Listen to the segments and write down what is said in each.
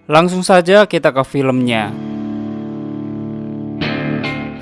Langsung saja kita ke filmnya.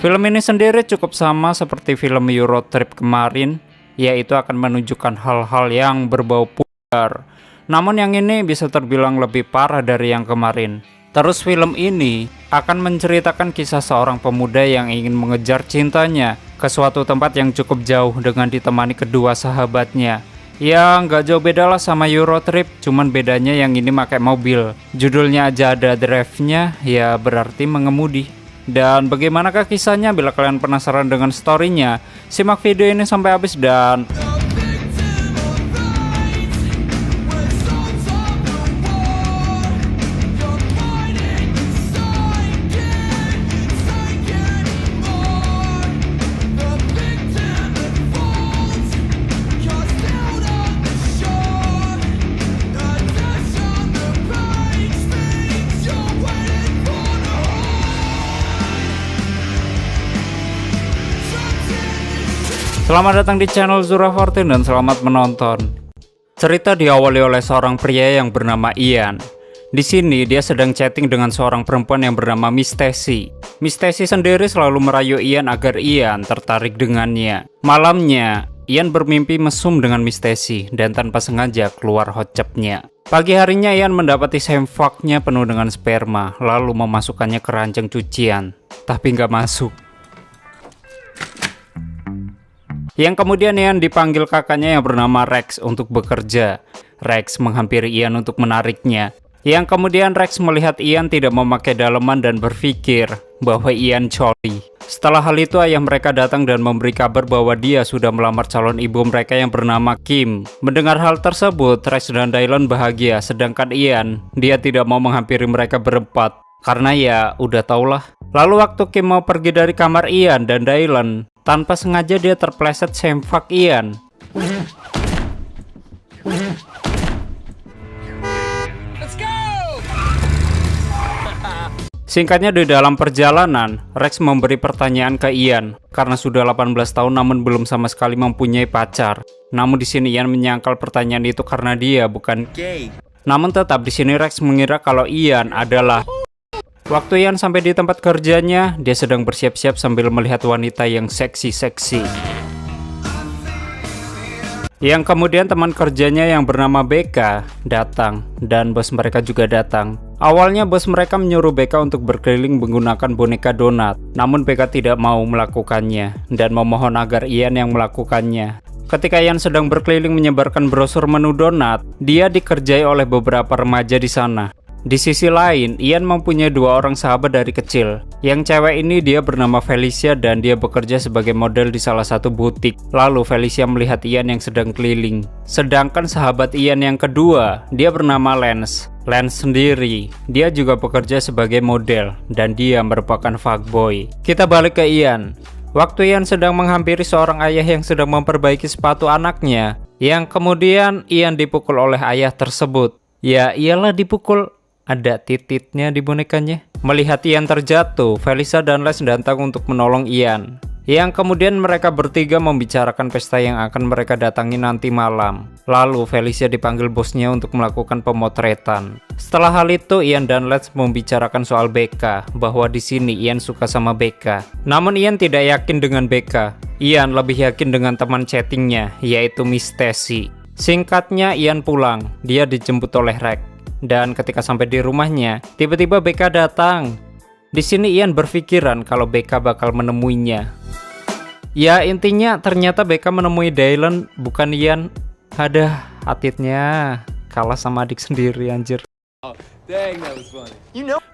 Film ini sendiri cukup sama seperti film Euro Trip kemarin, yaitu akan menunjukkan hal-hal yang berbau pudar. Namun yang ini bisa terbilang lebih parah dari yang kemarin. Terus film ini akan menceritakan kisah seorang pemuda yang ingin mengejar cintanya ke suatu tempat yang cukup jauh dengan ditemani kedua sahabatnya. Ya nggak jauh beda lah sama Euro Trip, cuman bedanya yang ini pakai mobil. Judulnya aja ada drive-nya, ya berarti mengemudi. Dan bagaimanakah kisahnya? Bila kalian penasaran dengan story-nya, simak video ini sampai habis dan... Selamat datang di channel Zura14 dan selamat menonton. Cerita diawali oleh seorang pria yang bernama Ian. Di sini dia sedang chatting dengan seorang perempuan yang bernama Miss Stacy. Miss Stacy sendiri selalu merayu Ian agar Ian tertarik dengannya. Malamnya, Ian bermimpi mesum dengan Miss Stacy dan tanpa sengaja keluar hot tubnya. Pagi harinya Ian mendapati semfaknya penuh dengan sperma, lalu memasukkannya ke ranjang cucian. Tapi nggak masuk. Yang kemudian Ian dipanggil kakaknya yang bernama Rex untuk bekerja. Rex menghampiri Ian untuk menariknya. Yang kemudian Rex melihat Ian tidak memakai daleman dan berpikir bahwa Ian coli. Setelah hal itu ayah mereka datang dan memberi kabar bahwa dia sudah melamar calon ibu mereka yang bernama Kim. Mendengar hal tersebut, Rex dan Dylan bahagia, sedangkan Ian, dia tidak mau menghampiri mereka berempat. Karena ya udah taulah. Lalu waktu Kim mau pergi dari kamar Ian dan Dylan, tanpa sengaja dia terpleset semfak Ian. Let's go! Singkatnya di dalam perjalanan, Rex memberi pertanyaan ke Ian karena sudah 18 tahun namun belum sama sekali mempunyai pacar. Namun di sini Ian menyangkal pertanyaan itu karena dia bukan gay. Namun tetap di sini Rex mengira kalau Ian adalah. Waktu Ian sampai di tempat kerjanya, dia sedang bersiap-siap sambil melihat wanita yang seksi-seksi. Yang kemudian teman kerjanya yang bernama Becca datang, dan bos mereka juga datang. Awalnya bos mereka menyuruh Becca untuk berkeliling menggunakan boneka donat, namun Becca tidak mau melakukannya, dan memohon agar Ian yang melakukannya. Ketika Ian sedang berkeliling menyebarkan brosur menu donat, dia dikerjai oleh beberapa remaja di sana. Di sisi lain, Ian mempunyai dua orang sahabat dari kecil. Yang cewek ini dia bernama Felicia dan dia bekerja sebagai model di salah satu butik. Lalu Felicia melihat Ian yang sedang keliling. Sedangkan sahabat Ian yang kedua, dia bernama Lance. Lance sendiri, dia juga bekerja sebagai model dan dia merupakan fuckboy. Kita balik ke Ian. Waktu Ian sedang menghampiri seorang ayah yang sedang memperbaiki sepatu anaknya, yang kemudian Ian dipukul oleh ayah tersebut. Ya iyalah dipukul. Ada tititnya di bonekanya. Melihat Ian terjatuh, Felicia dan Les datang untuk menolong Ian. Yang kemudian mereka bertiga membicarakan pesta yang akan mereka datangi nanti malam. Lalu Felicia dipanggil bosnya untuk melakukan pemotretan. Setelah hal itu, Ian dan Les membicarakan soal Becca, bahwa di sini Ian suka sama Becca. Namun Ian tidak yakin dengan Becca. Ian lebih yakin dengan teman chattingnya, yaitu Miss Stacy. Singkatnya, Ian pulang. Dia dijemput oleh Rex. Dan ketika sampai di rumahnya, tiba-tiba Becca datang. Di sini Ian berpikiran kalau Becca bakal menemuinya. Ya intinya ternyata Becca menemui Dylan, bukan Ian. Ada atitnya kalah sama adik sendiri anjir. Dang, that was funny.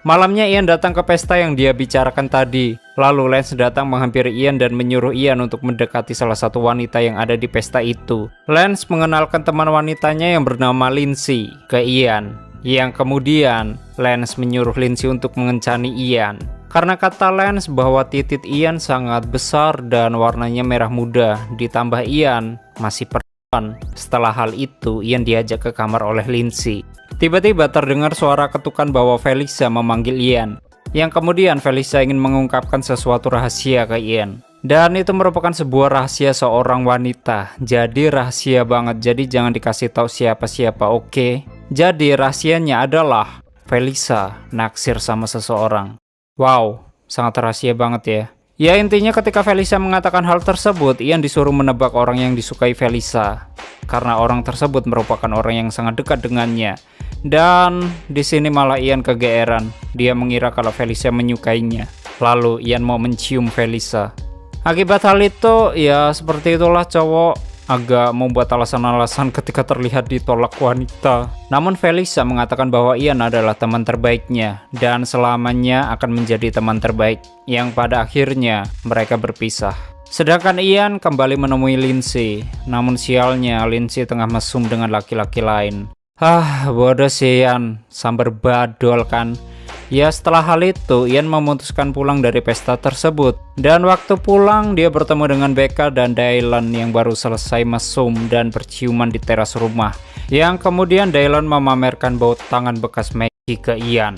Malamnya Ian datang ke pesta yang dia bicarakan tadi. Lalu Lance datang menghampiri Ian dan menyuruh Ian untuk mendekati salah satu wanita yang ada di pesta itu. Lance mengenalkan teman wanitanya yang bernama Lindsay ke Ian. Yang kemudian Lance menyuruh Lindsay untuk mengencani Ian. Karena kata Lance bahwa titit Ian sangat besar dan warnanya merah muda. Ditambah Ian masih perempuan. Setelah hal itu Ian diajak ke kamar oleh Lindsay. Tiba-tiba terdengar suara ketukan bahwa Felicia memanggil Ian. Yang kemudian Felicia ingin mengungkapkan sesuatu rahasia ke Ian. Dan itu merupakan sebuah rahasia seorang wanita. Jadi rahasia banget. Jadi jangan dikasih tahu siapa-siapa, oke? Jadi rahasianya adalah Felisa naksir sama seseorang. Wow, sangat rahasia banget ya. Ya intinya ketika Felisa mengatakan hal tersebut, Ian disuruh menebak orang yang disukai Felisa. Karena orang tersebut merupakan orang yang sangat dekat dengannya. Dan di sini malah Ian kegeeran. Dia mengira kalau Felisa menyukainya. Lalu Ian mau mencium Felisa. Akibat hal itu, ya seperti itulah cowok agak membuat alasan-alasan ketika terlihat ditolak wanita. Namun Felisa mengatakan bahwa Ian adalah teman terbaiknya dan selamanya akan menjadi teman terbaik, yang pada akhirnya mereka berpisah. Sedangkan Ian kembali menemui Lindsay, namun sialnya Lindsay tengah mesum dengan laki-laki lain. Bodoh sih Ian, sambar badol kan. Ya setelah hal itu, Ian memutuskan pulang dari pesta tersebut. Dan waktu pulang, dia bertemu dengan Becca dan Dylan yang baru selesai mesum dan berciuman di teras rumah. Yang kemudian Dylan memamerkan bau tangan bekas Maggie ke Ian.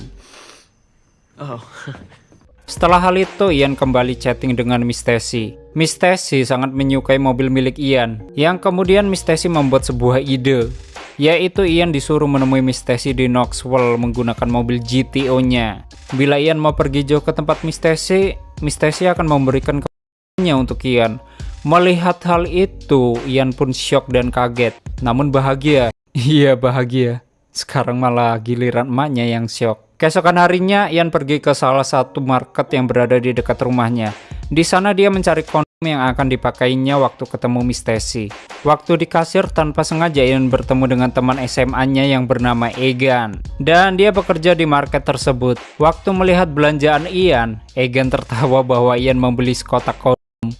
Setelah hal itu, Ian kembali chatting dengan Miss Stacy. Miss Stacy sangat menyukai mobil milik Ian. Yang kemudian Miss Stacy membuat sebuah ide, yaitu Ian disuruh menemui Miss Stacy di Knoxville menggunakan mobil GTO-nya. Bila Ian mau pergi jauh ke tempat Miss Stacy akan memberikan kepadanya untuk Ian. Melihat hal itu, Ian pun syok dan kaget, namun bahagia. Iya bahagia. Sekarang malah giliran emaknya yang syok. Keesokan harinya, Ian pergi ke salah satu market yang berada di dekat rumahnya. Di sana dia mencari kondom yang akan dipakainya waktu ketemu Miss Stacy. Waktu di kasir, tanpa sengaja Ian bertemu dengan teman SMA-nya yang bernama Egan. Dan dia bekerja di market tersebut. Waktu melihat belanjaan Ian, Egan tertawa bahwa Ian membeli sekotak kondom.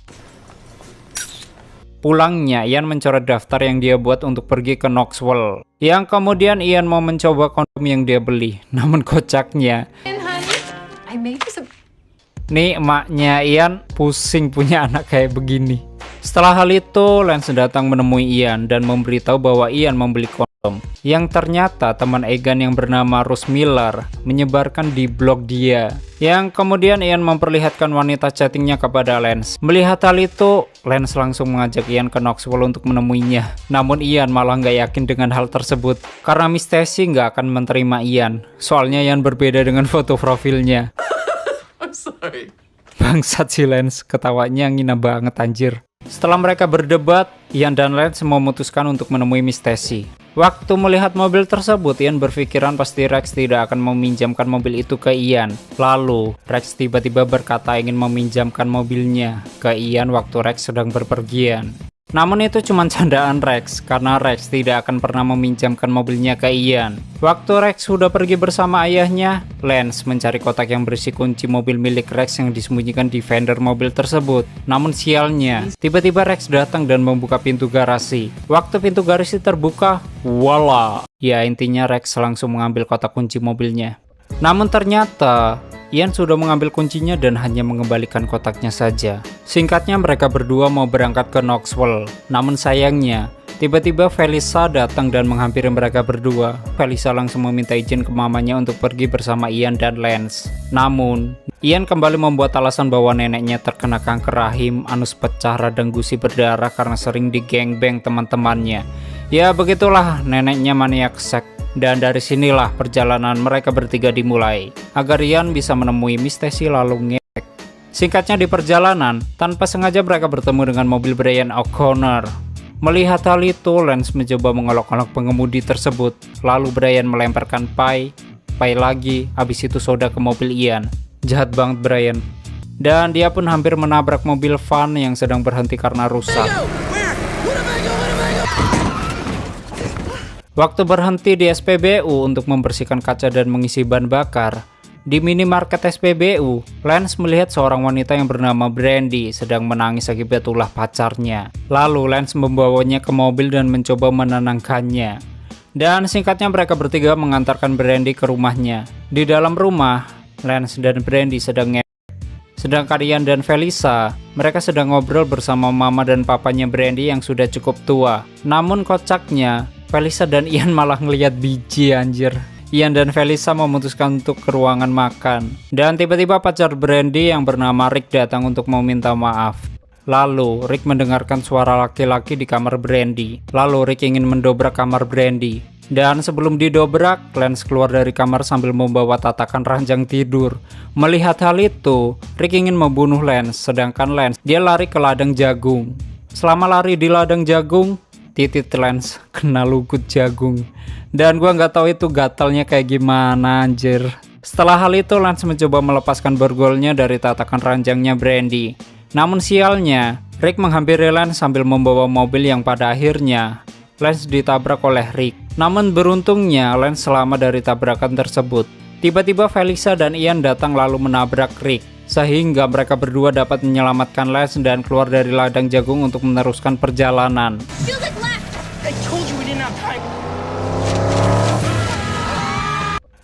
Pulangnya, Ian mencoret daftar yang dia buat untuk pergi ke Knoxville. Yang kemudian Ian mau mencoba kondom yang dia beli. Namun kocaknya, nih emaknya Ian pusing punya anak kayak begini. Setelah hal itu, Lance datang menemui Ian dan memberitahu bahwa Ian membeli kondom. Yang ternyata teman Egan yang bernama Rose Miller menyebarkan di blog dia. Yang kemudian Ian memperlihatkan wanita chattingnya kepada Lance. Melihat hal itu, Lance langsung mengajak Ian ke Knoxville untuk menemuinya. Namun Ian malah nggak yakin dengan hal tersebut. Karena Miss Stacy nggak akan menerima Ian. Soalnya Ian berbeda dengan foto profilnya. Sorry. Bangsat si Lance, ketawanya ngina banget anjir. Setelah mereka berdebat, Ian dan Lance memutuskan untuk menemui Miss Stacy. Waktu melihat mobil tersebut, Ian berpikiran pasti Rex tidak akan meminjamkan mobil itu ke Ian. Lalu, Rex tiba-tiba berkata ingin meminjamkan mobilnya ke Ian waktu Rex sedang berpergian. Namun itu cuma candaan Rex, karena Rex tidak akan pernah meminjamkan mobilnya ke Ian. Waktu Rex sudah pergi bersama ayahnya, Lance mencari kotak yang berisi kunci mobil milik Rex yang disembunyikan di fender mobil tersebut. Namun sialnya, tiba-tiba Rex datang dan membuka pintu garasi. Waktu pintu garasi terbuka, voila! Ya intinya Rex langsung mengambil kotak kunci mobilnya. Namun ternyata Ian sudah mengambil kuncinya dan hanya mengembalikan kotaknya saja. Singkatnya mereka berdua mau berangkat ke Knoxville. Namun sayangnya, tiba-tiba Felisa datang dan menghampiri mereka berdua. Felisa langsung meminta izin ke mamanya untuk pergi bersama Ian dan Lance. Namun, Ian kembali membuat alasan bahwa neneknya terkena kanker rahim, anus pecah, radang gusi berdarah karena sering digengbeng teman-temannya. Ya begitulah neneknya maniak seks. Dan dari sinilah perjalanan mereka bertiga dimulai, agar Ian bisa menemui Miss Stacy lalu ngepek. Singkatnya di perjalanan, tanpa sengaja mereka bertemu dengan mobil Brian O'Connor. Melihat hal itu, Lance mencoba mengolok-olok pengemudi tersebut. Lalu Brian melemparkan pai lagi, habis itu soda ke mobil Ian. Jahat banget Brian. Dan dia pun hampir menabrak mobil van yang sedang berhenti karena rusak. Waktu berhenti di SPBU untuk membersihkan kaca dan mengisi bahan bakar, di minimarket SPBU, Lance melihat seorang wanita yang bernama Brandy sedang menangis akibat ulah pacarnya. Lalu Lance membawanya ke mobil dan mencoba menenangkannya. Dan singkatnya mereka bertiga mengantarkan Brandy ke rumahnya. Di dalam rumah, Lance dan Brandy sedang ngepek. Sedangkan Ian dan Felisa, mereka sedang ngobrol bersama mama dan papanya Brandy yang sudah cukup tua. Namun kocaknya, Felisa dan Ian malah ngeliat biji anjir. Ian dan Felisa memutuskan untuk ke ruangan makan. Dan tiba-tiba pacar Brandy yang bernama Rick datang untuk meminta maaf. Lalu Rick mendengarkan suara laki-laki di kamar Brandy. Lalu Rick ingin mendobrak kamar Brandy. Dan sebelum didobrak, Lance keluar dari kamar sambil membawa tatakan ranjang tidur. Melihat hal itu, Rick ingin membunuh Lance, sedangkan Lance dia lari ke ladang jagung. Selama lari di ladang jagung, titit Lance kena lugut jagung. Dan gua nggak tahu itu gatalnya kayak gimana anjir. Setelah hal itu, Lance mencoba melepaskan borgolnya dari tatakan ranjangnya Brandy. Namun sialnya, Rick menghampiri Lance sambil membawa mobil yang pada akhirnya Lance ditabrak oleh Rick. Namun beruntungnya Lance selamat dari tabrakan tersebut. Tiba-tiba Felisa dan Ian datang lalu menabrak Rick, sehingga mereka berdua dapat menyelamatkan Lance dan keluar dari ladang jagung untuk meneruskan perjalanan.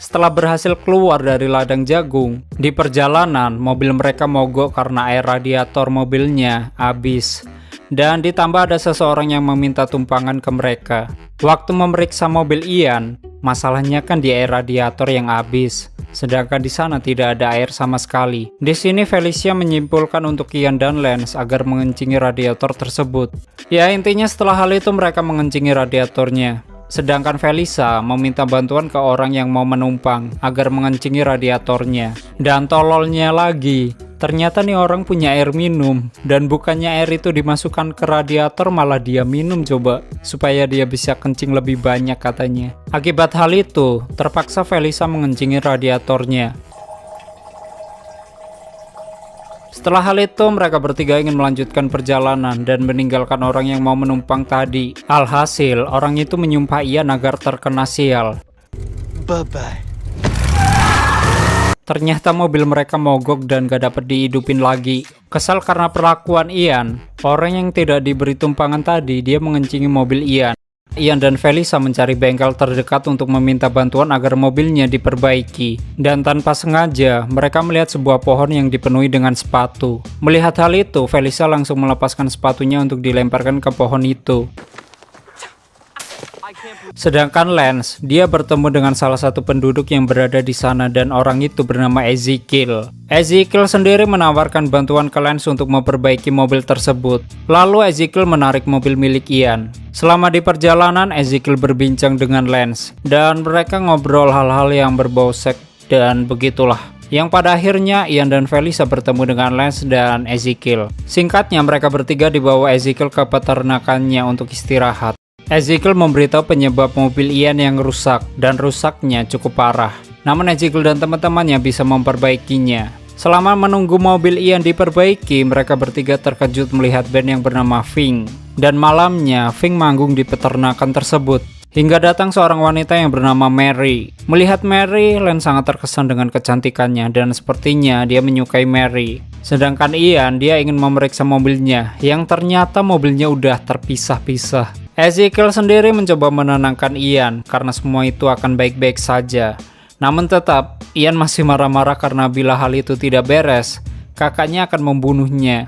Setelah berhasil keluar dari ladang jagung, di perjalanan mobil mereka mogok karena air radiator mobilnya habis. Dan ditambah ada seseorang yang meminta tumpangan ke mereka. Waktu memeriksa mobil Ian, masalahnya kan di air radiator yang habis. Sedangkan di sana tidak ada air sama sekali. Di sini Felicia menyimpulkan untuk Ian dan Lance agar mengencingi radiator tersebut. Ya intinya setelah hal itu mereka mengencingi radiatornya. Sedangkan Felisa meminta bantuan ke orang yang mau menumpang agar mengencingi radiatornya. Dan tololnya lagi, ternyata nih orang punya air minum. Dan bukannya air itu dimasukkan ke radiator, malah dia minum coba. Supaya dia bisa kencing lebih banyak katanya. Akibat hal itu, terpaksa Felisa mengencingi radiatornya. Setelah hal itu, mereka bertiga ingin melanjutkan perjalanan dan meninggalkan orang yang mau menumpang tadi. Alhasil, orang itu menyumpah Ian agar terkena sial. Bye-bye. Ternyata mobil mereka mogok dan gak dapat dihidupin lagi. Kesal karena perlakuan Ian, orang yang tidak diberi tumpangan tadi, dia mengencingi mobil Ian. Ian dan Felisa mencari bengkel terdekat untuk meminta bantuan agar mobilnya diperbaiki. Dan tanpa sengaja, mereka melihat sebuah pohon yang dipenuhi dengan sepatu. Melihat hal itu, Felisa langsung melepaskan sepatunya untuk dilemparkan ke pohon itu. Sedangkan Lance, dia bertemu dengan salah satu penduduk yang berada di sana dan orang itu bernama Ezekiel. Ezekiel sendiri menawarkan bantuan ke Lance untuk memperbaiki mobil tersebut. Lalu Ezekiel menarik mobil milik Ian. Selama di perjalanan, Ezekiel berbincang dengan Lance dan mereka ngobrol hal-hal yang berbau seks dan begitulah. Yang pada akhirnya Ian dan Felisa bertemu dengan Lance dan Ezekiel. Singkatnya, mereka bertiga dibawa Ezekiel ke peternakannya untuk istirahat. Ezekiel memberitahu penyebab mobil Ian yang rusak, dan rusaknya cukup parah. Namun Ezekiel dan teman-temannya bisa memperbaikinya. Selama menunggu mobil Ian diperbaiki, mereka bertiga terkejut melihat band yang bernama Fink. Dan malamnya, Fink manggung di peternakan tersebut. Hingga datang seorang wanita yang bernama Mary. Melihat Mary, Lance sangat terkesan dengan kecantikannya dan sepertinya dia menyukai Mary. Sedangkan Ian, dia ingin memeriksa mobilnya, yang ternyata mobilnya udah terpisah-pisah. Ezekiel sendiri mencoba menenangkan Ian karena semua itu akan baik-baik saja. Namun tetap, Ian masih marah-marah karena bila hal itu tidak beres, kakaknya akan membunuhnya.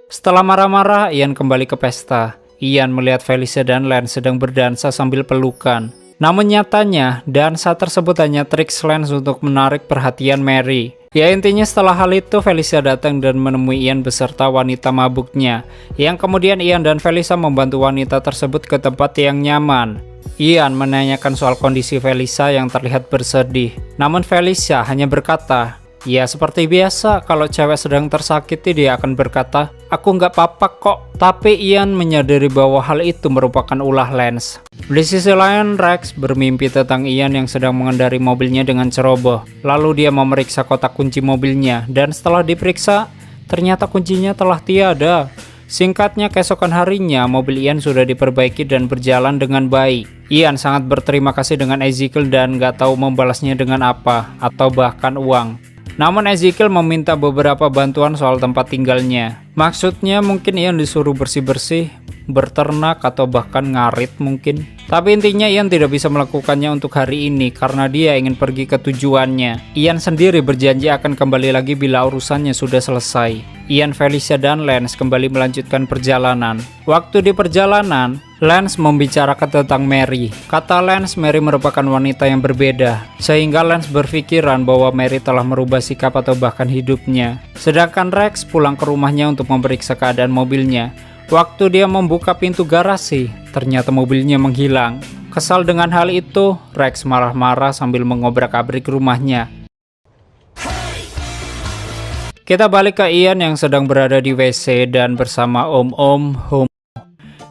Setelah marah-marah, Ian kembali ke pesta. Ian melihat Felicia dan Lance sedang berdansa sambil pelukan. Namun nyatanya, dansa tersebut hanya trik Lance untuk menarik perhatian Mary. Ya intinya setelah hal itu, Felicia datang dan menemui Ian beserta wanita mabuknya. Yang kemudian Ian dan Felicia membantu wanita tersebut ke tempat yang nyaman. Ian menanyakan soal kondisi Felicia yang terlihat bersedih. Namun Felicia hanya berkata, ya seperti biasa, kalau cewek sedang tersakiti dia akan berkata, aku nggak apa-apa kok. Tapi Ian menyadari bahwa hal itu merupakan ulah Lance. Di sisi lain, Rex bermimpi tentang Ian yang sedang mengendari mobilnya dengan ceroboh. Lalu dia memeriksa kotak kunci mobilnya, dan setelah diperiksa, ternyata kuncinya telah tiada. Singkatnya, keesokan harinya, mobil Ian sudah diperbaiki dan berjalan dengan baik. Ian sangat berterima kasih dengan Ezekiel dan nggak tahu membalasnya dengan apa, atau bahkan uang. Namun Ezekiel meminta beberapa bantuan soal tempat tinggalnya. Maksudnya mungkin Ian disuruh bersih-bersih, berternak, atau bahkan ngarit mungkin. Tapi intinya Ian tidak bisa melakukannya untuk hari ini karena dia ingin pergi ke tujuannya. Ian sendiri berjanji akan kembali lagi bila urusannya sudah selesai. Ian, Felicia, dan Lance kembali melanjutkan perjalanan. Waktu di perjalanan, Lance membicarakan tentang Mary. Kata Lance, Mary merupakan wanita yang berbeda, sehingga Lance berpikiran bahwa Mary telah merubah sikap atau bahkan hidupnya. Sedangkan Rex pulang ke rumahnya untuk memeriksa keadaan mobilnya. Waktu dia membuka pintu garasi, ternyata mobilnya menghilang. Kesal dengan hal itu, Rex marah-marah sambil mengobrak-abrik rumahnya. Kita balik ke Ian yang sedang berada di WC dan bersama Om Homo.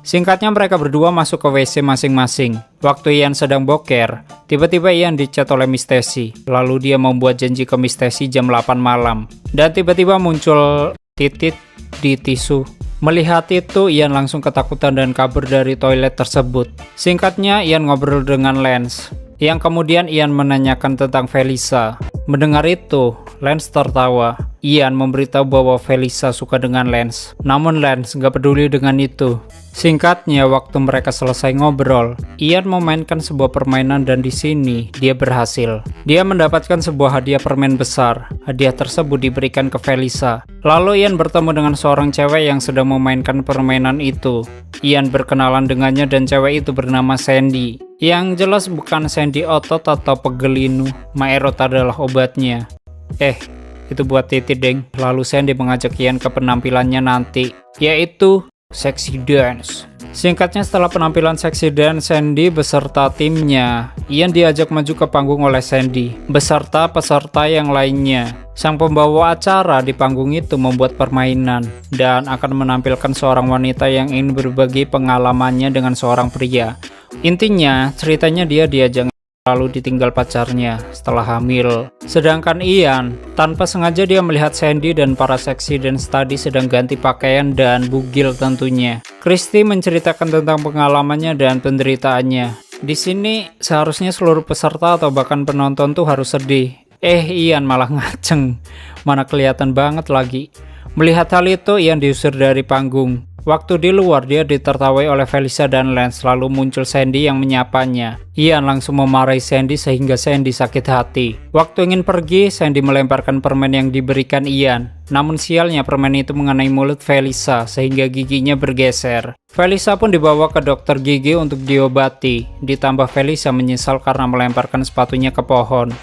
Singkatnya mereka berdua masuk ke WC masing-masing. Waktu Ian sedang boker, tiba-tiba Ian dicat oleh Miss Stacy. Lalu dia membuat janji ke Miss Stacy jam 8 malam. Dan tiba-tiba muncul titik di tisu. Melihat itu, Ian langsung ketakutan dan kabur dari toilet tersebut. Singkatnya, Ian ngobrol dengan Lance, yang kemudian Ian menanyakan tentang Felisa. Mendengar itu, Lance tertawa. Ian memberitahu bahwa Felisa suka dengan Lance, namun Lance gak peduli dengan itu. Singkatnya, waktu mereka selesai ngobrol, Ian memainkan sebuah permainan dan di sini dia berhasil. Dia mendapatkan sebuah hadiah permen besar. Hadiah tersebut diberikan ke Felisa. Lalu Ian bertemu dengan seorang cewek yang sedang memainkan permainan itu. Ian berkenalan dengannya dan cewek itu bernama Sandy. Yang jelas bukan Sandy otot atau pegelinu, Maerot adalah obatnya. Itu buat titik deng. Lalu Sandy mengajak Ian ke penampilannya nanti, yaitu Sexy Dance. Singkatnya, setelah penampilan Sexy Dance Sandy beserta timnya, Ian diajak maju ke panggung oleh Sandy beserta peserta yang lainnya. Sang pembawa acara di panggung itu membuat permainan dan akan menampilkan seorang wanita yang ingin berbagi pengalamannya dengan seorang pria. Intinya, ceritanya dia diajak lalu ditinggal pacarnya setelah hamil. Sedangkan Ian, tanpa sengaja dia melihat Sandy dan para Sexy Dance tadi sedang ganti pakaian dan bugil tentunya. Christy menceritakan tentang pengalamannya dan penderitaannya. Di sini seharusnya seluruh peserta atau bahkan penonton tuh harus sedih. Ian malah ngaceng. Mana kelihatan banget lagi. Melihat hal itu, Ian diusir dari panggung. Waktu di luar, dia ditertawai oleh Felisa dan Lance, lalu muncul Sandy yang menyapanya. Ian langsung memarahi Sandy sehingga Sandy sakit hati. Waktu ingin pergi, Sandy melemparkan permen yang diberikan Ian. Namun sialnya permen itu mengenai mulut Felisa sehingga giginya bergeser. Felisa pun dibawa ke dokter gigi untuk diobati. Ditambah Felisa menyesal karena melemparkan sepatunya ke pohon.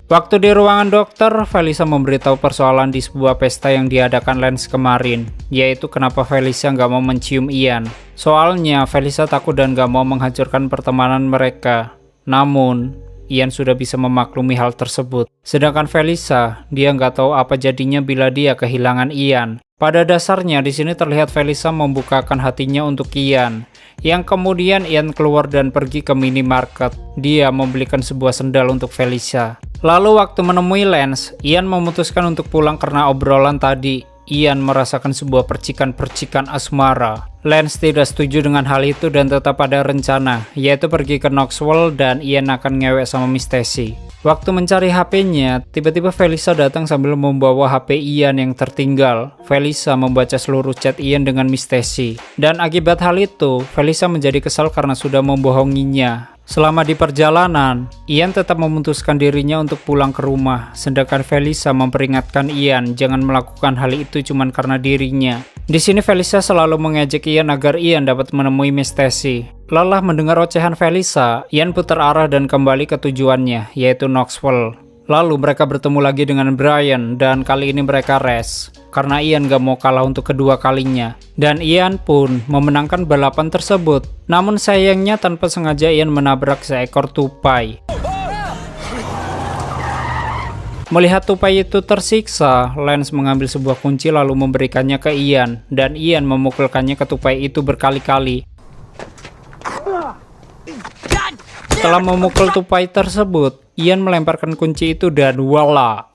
Waktu di ruangan dokter, Felisa memberitahu persoalan di sebuah pesta yang diadakan Lance kemarin, yaitu kenapa Felisa nggak mau mencium Ian. Soalnya Felisa takut dan nggak mau menghancurkan pertemanan mereka. Namun, Ian sudah bisa memaklumi hal tersebut. Sedangkan Felisa, dia nggak tahu apa jadinya bila dia kehilangan Ian. Pada dasarnya, di sini terlihat Felisa membukakan hatinya untuk Ian. Yang kemudian Ian keluar dan pergi ke minimarket. Dia membelikan sebuah sendal untuk Felisa. Lalu waktu menemui Lance, Ian memutuskan untuk pulang karena obrolan tadi. Ian merasakan sebuah percikan-percikan asmara. Lance tidak setuju dengan hal itu dan tetap ada rencana, yaitu pergi ke Knoxville dan Ian akan ngewek sama Miss Stacy. Waktu mencari HP-nya, tiba-tiba Felisa datang sambil membawa HP Ian yang tertinggal. Felisa membaca seluruh chat Ian dengan Miss Stacy. Dan akibat hal itu, Felisa menjadi kesal karena sudah membohonginya. Selama di perjalanan, Ian tetap memutuskan dirinya untuk pulang ke rumah, sedangkan Felisa memperingatkan Ian jangan melakukan hal itu cuma karena dirinya. Di sini Felisa selalu mengejek Ian agar Ian dapat menemui Miss Stacy. Lelah mendengar ocehan Felisa, Ian putar arah dan kembali ke tujuannya, yaitu Knoxville. Lalu mereka bertemu lagi dengan Brian dan kali ini mereka race karena Ian gak mau kalah untuk kedua kalinya. Dan Ian pun memenangkan balapan tersebut. Namun sayangnya tanpa sengaja Ian menabrak seekor tupai. Melihat tupai itu tersiksa, Lance mengambil sebuah kunci lalu memberikannya ke Ian. Dan Ian memukulkannya ke tupai itu berkali-kali. Setelah memukul tupai tersebut, Ian melemparkan kunci itu dan voila.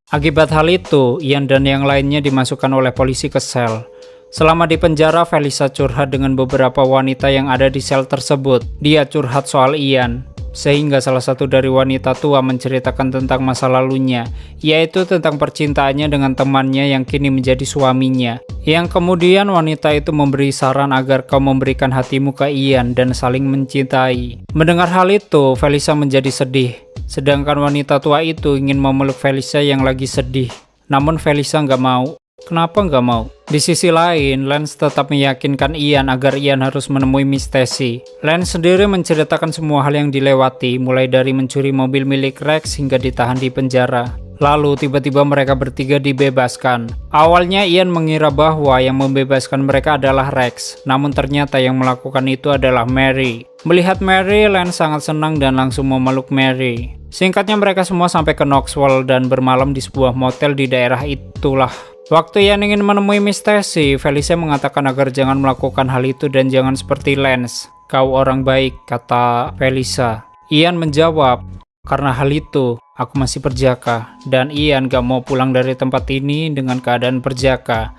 Akibat hal itu, Ian dan yang lainnya dimasukkan oleh polisi ke sel. Selama di penjara, Felisa curhat dengan beberapa wanita yang ada di sel tersebut. Dia curhat soal Ian, sehingga salah satu dari wanita tua menceritakan tentang masa lalunya, yaitu tentang percintaannya dengan temannya yang kini menjadi suaminya. Yang kemudian wanita itu memberi saran agar kau memberikan hatimu ke Ian dan saling mencintai. Mendengar hal itu, Felisa menjadi sedih. Sedangkan wanita tua itu ingin memeluk Felisa yang lagi sedih. Namun Felisa nggak mau. Kenapa nggak mau? Di sisi lain, Lance tetap meyakinkan Ian agar Ian harus menemui Miss Stacy. Lance sendiri menceritakan semua hal yang dilewati, mulai dari mencuri mobil milik Rex hingga ditahan di penjara. Lalu tiba-tiba mereka bertiga dibebaskan. Awalnya Ian mengira bahwa yang membebaskan mereka adalah Rex, namun ternyata yang melakukan itu adalah Mary. Melihat Mary, Lance sangat senang dan langsung memeluk Mary. Singkatnya mereka semua sampai ke Knoxwell dan bermalam di sebuah motel di daerah itulah. Waktu Ian ingin menemui Miss Stacy, Felicia mengatakan agar jangan melakukan hal itu dan jangan seperti Lance. Kau orang baik, kata Felicia. Ian menjawab, karena hal itu, aku masih perjaka, dan Ian gak mau pulang dari tempat ini dengan keadaan perjaka.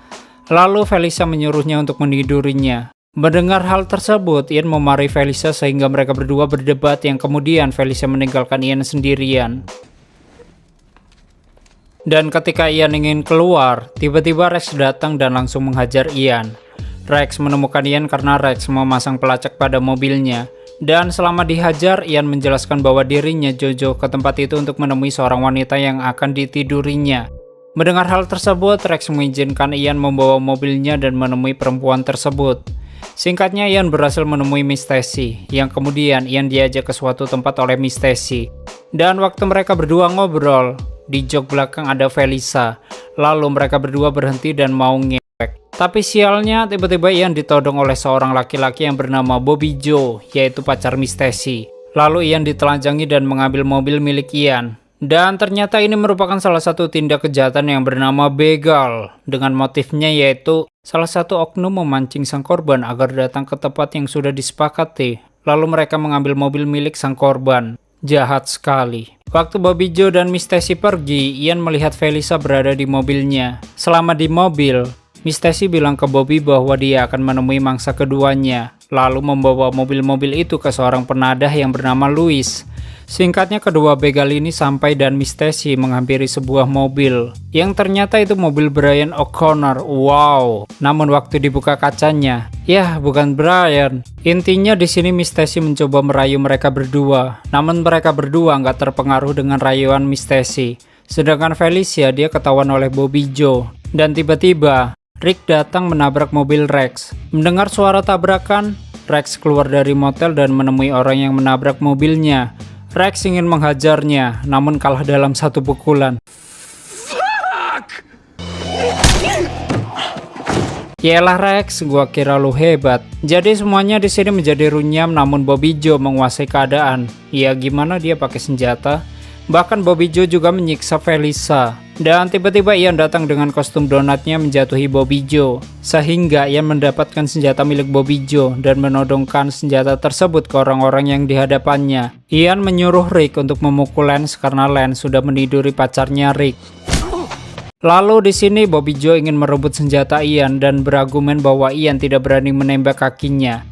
Lalu Felicia menyuruhnya untuk menidurinya. Mendengar hal tersebut, Ian memarahi Felicia sehingga mereka berdua berdebat yang kemudian Felicia meninggalkan Ian sendirian. Dan ketika Ian ingin keluar, tiba-tiba Rex datang dan langsung menghajar Ian. Rex menemukan Ian karena Rex memasang pelacak pada mobilnya. Dan selama dihajar, Ian menjelaskan bahwa dirinya jauh-jauh ke tempat itu untuk menemui seorang wanita yang akan ditidurinya. Mendengar hal tersebut, Rex mengizinkan Ian membawa mobilnya dan menemui perempuan tersebut. Singkatnya, Ian berhasil menemui Miss Stacy, yang kemudian Ian diajak ke suatu tempat oleh Miss Stacy. Dan waktu mereka berdua ngobrol, di jok belakang ada Felicia. Lalu mereka berdua berhenti dan mau ngewek. Tapi sialnya, tiba-tiba Ian ditodong oleh seorang laki-laki yang bernama Bobby Joe, yaitu pacar Miss Stacy. Lalu Ian ditelanjangi dan mengambil mobil milik Ian. Dan ternyata ini merupakan salah satu tindak kejahatan yang bernama begal, dengan motifnya yaitu salah satu oknum memancing sang korban agar datang ke tempat yang sudah disepakati. Lalu mereka mengambil mobil milik sang korban. Jahat sekali. Waktu Bobby Joe dan Miss Stacy pergi, Ian melihat Felicia berada di mobilnya. Selama di mobil, Miss Stacy bilang ke Bobby bahwa dia akan menemui mangsa keduanya, lalu membawa mobil-mobil itu ke seorang penadah yang bernama Louis. Singkatnya, kedua begal ini sampai dan Miss Stacy menghampiri sebuah mobil, yang ternyata itu mobil Brian O'Connor. Wow! Namun waktu dibuka kacanya, ya bukan Brian. Intinya di sini Miss Stacy mencoba merayu mereka berdua, namun mereka berdua nggak terpengaruh dengan rayuan Miss Stacy. Sedangkan Felicia, dia ketahuan oleh Bobby Joe. Dan tiba-tiba, Rick datang menabrak mobil Rex. Mendengar suara tabrakan, Rex keluar dari motel dan menemui orang yang menabrak mobilnya. Rex ingin menghajarnya, namun kalah dalam satu pukulan. Yaelah Rex, gua kira lu hebat. Jadi semuanya di sini menjadi runyam, namun Bobby Joe menguasai keadaan. Ya gimana dia pakai senjata? Bahkan Bobby Joe juga menyiksa Felicia. Dan tiba-tiba Ian datang dengan kostum donatnya menjatuhi Bobby Joe. Sehingga Ian mendapatkan senjata milik Bobby Joe dan menodongkan senjata tersebut ke orang-orang yang dihadapannya. Ian menyuruh Rick untuk memukul Lance karena Lance sudah meniduri pacarnya Rick. Lalu di sini Bobby Joe ingin merebut senjata Ian dan berargumen bahwa Ian tidak berani menembak kakinya.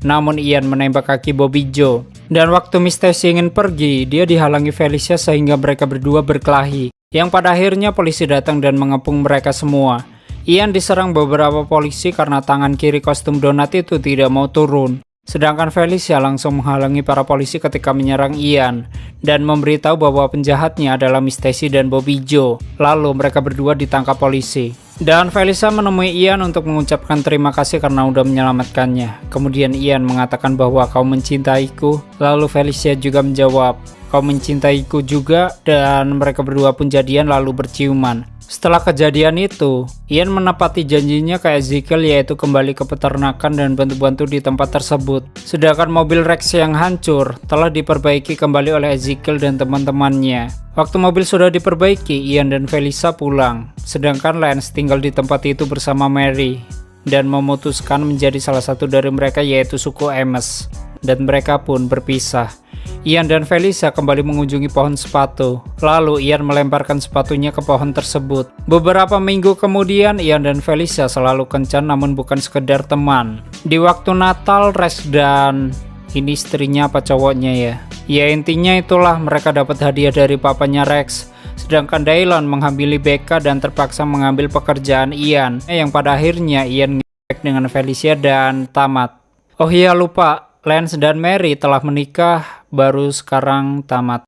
Namun Ian menembak kaki Bobby Joe. Dan waktu Miss Stacy ingin pergi, dia dihalangi Felicia sehingga mereka berdua berkelahi. Yang pada akhirnya polisi datang dan mengepung mereka semua. Ian diserang beberapa polisi karena tangan kiri kostum donat itu tidak mau turun. Sedangkan Felicia langsung menghalangi para polisi ketika menyerang Ian dan memberitahu bahwa penjahatnya adalah Miss Stacy dan Bobby Joe. Lalu mereka berdua ditangkap polisi. Dan Felicia menemui Ian untuk mengucapkan terima kasih karena udah menyelamatkannya. Kemudian Ian mengatakan bahwa kau mencintaiku. Lalu Felicia juga menjawab, kau mencintaiku juga, dan mereka berdua pun jadian lalu berciuman. Setelah kejadian itu, Ian menepati janjinya ke Ezekiel yaitu kembali ke peternakan dan bantu-bantu di tempat tersebut. Sedangkan mobil Rex yang hancur telah diperbaiki kembali oleh Ezekiel dan teman-temannya. Waktu mobil sudah diperbaiki, Ian dan Felicia pulang. Sedangkan Lance tinggal di tempat itu bersama Mary dan memutuskan menjadi salah satu dari mereka yaitu suku Amos. Dan mereka pun berpisah. Ian dan Felicia kembali mengunjungi pohon sepatu. Lalu Ian melemparkan sepatunya ke pohon tersebut. Beberapa minggu kemudian Ian dan Felicia selalu kencan namun bukan sekedar teman. Di waktu Natal, Rex dan ini istrinya apa cowoknya ya? Ya intinya itulah, mereka dapat hadiah dari papanya Rex. Sedangkan Dylan menghamili Becca dan terpaksa mengambil pekerjaan Ian. Yang pada akhirnya Ian ngefek dengan Felicia dan tamat. Oh iya lupa, Lance dan Mary telah menikah, baru sekarang tamat.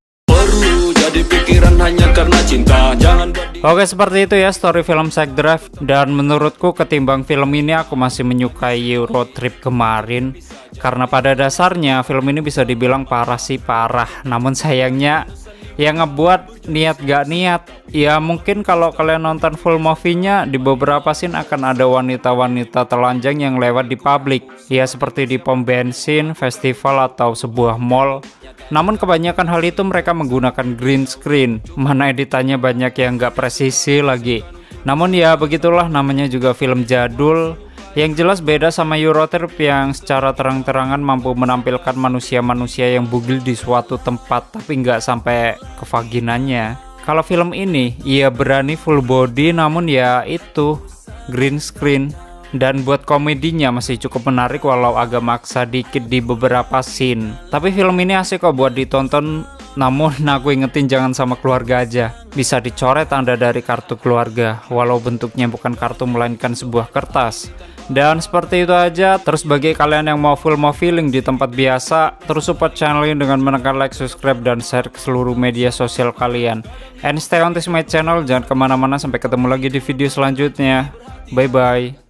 Jadi pikiran hanya karena cinta, jangan Oke, seperti itu ya story film Sex Drive. Dan menurutku ketimbang film ini aku masih menyukai Road Trip kemarin. Karena pada dasarnya film ini bisa dibilang parah sih parah. Namun sayangnya Yang ngebuat niat gak niat, ya mungkin kalau kalian nonton full movie-nya, di beberapa scene akan ada wanita-wanita telanjang yang lewat di publik, ya seperti di pom bensin, festival, atau sebuah mall. Namun kebanyakan hal itu mereka menggunakan green screen, mana editannya banyak yang gak presisi lagi. Namun ya begitulah, namanya juga film jadul. Yang jelas beda sama Eurotrip yang secara terang-terangan mampu menampilkan manusia-manusia yang bugil di suatu tempat tapi nggak sampai ke vaginanya. Kalau film ini, ya berani full body namun ya itu green screen. Dan buat komedinya masih cukup menarik walau agak maksa dikit di beberapa scene. Tapi film ini asik kok buat ditonton, namun aku ingetin jangan sama keluarga aja. Bisa dicoret tanda dari kartu keluarga, walau bentuknya bukan kartu melainkan sebuah kertas. Dan seperti itu aja. Terus bagi kalian yang mau full movie link di tempat biasa, terus support channel ini dengan menekan like, subscribe, dan share ke seluruh media sosial kalian. And stay on this my channel, jangan kemana-mana, sampai ketemu lagi di video selanjutnya. Bye bye.